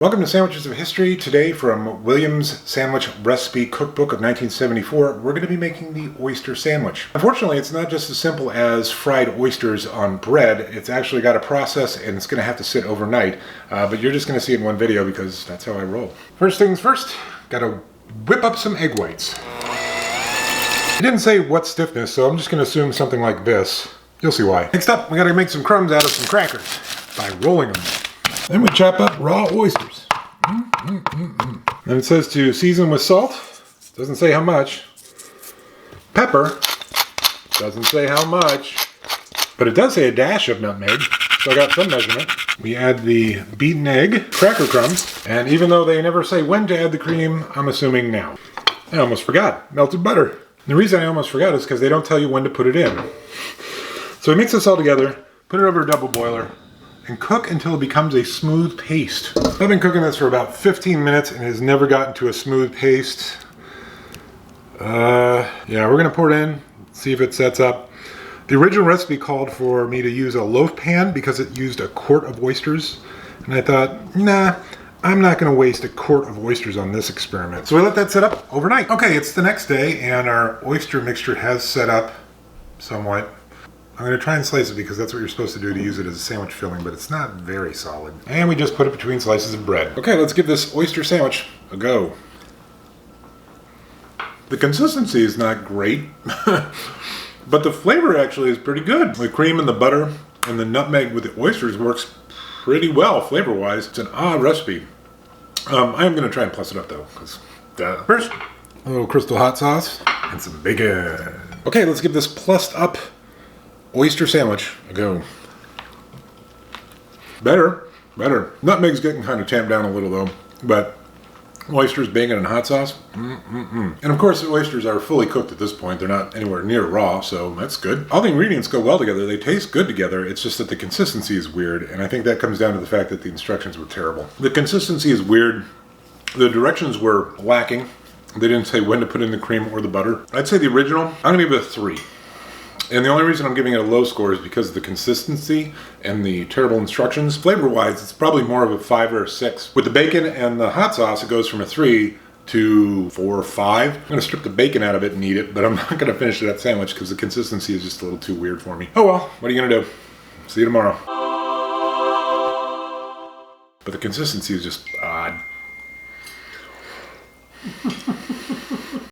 Welcome to Sandwiches of History. Today from Williams Sandwich Recipe Cookbook of 1974, we're going to be making the oyster sandwich. Unfortunately, it's not just as simple as fried oysters on bread. It's actually got a process and it's going to have to sit overnight, but you're just going to see it in one video because that's how I roll. First things first, got to whip up some egg whites. It didn't say what stiffness, so I'm just going to assume something like this. You'll see why. Next up, we got to make some crumbs out of some crackers by rolling them. Then we chop up raw oysters. And it says to season with salt. Doesn't say how much. Pepper. Doesn't say how much. But it does say a dash of nutmeg. So I got some measurement. We add the beaten egg, cracker crumbs. And even though they never say when to add the cream, I'm assuming now. I almost forgot. Melted butter. The reason I almost forgot is because they don't tell you when to put it in. So we mix this all together, put it over a double boiler, and cook until it becomes a smooth paste. I've been cooking this for about 15 minutes and it has never gotten to a smooth paste. Yeah, we're gonna pour it in, see if it sets up. The original recipe called for me to use a loaf pan because it used a quart of oysters. And I thought, nah, I'm not gonna waste a quart of oysters on this experiment. So we let that set up overnight. Okay, it's the next day and our oyster mixture has set up somewhat. I'm going to try and slice it because that's what you're supposed to do to use it as a sandwich filling, but it's not very solid. And we just put it between slices of bread. Okay, let's give this oyster sandwich a go. The consistency is not great, but the flavor actually is pretty good. The cream and the butter and the nutmeg with the oysters works pretty well flavor-wise. It's an odd recipe. I am going to try and plus it up though, because first, a little crystal hot sauce and some bacon. Okay, let's give this plussed up oyster sandwich a go. Better. Nutmeg's getting kind of tamped down a little though, but oysters, bacon, and hot sauce. And of course the oysters are fully cooked at this point. They're not anywhere near raw, so that's good. All the ingredients go well together. They taste good together. It's just that the consistency is weird, and I think that comes down to the fact that the instructions were terrible. The consistency is weird. The directions were lacking. They didn't say when to put in the cream or the butter. I'd say the original, I'm gonna give it a 3. And the only reason I'm giving it a low score is because of the consistency and the terrible instructions. Flavor-wise, it's probably more of a 5 or a 6. With the bacon and the hot sauce, it goes from a 3 to 4 or 5. I'm gonna strip the bacon out of it and eat it, but I'm not gonna finish that sandwich because the consistency is just a little too weird for me. Oh well, what are you gonna do? See you tomorrow. But the consistency is just odd.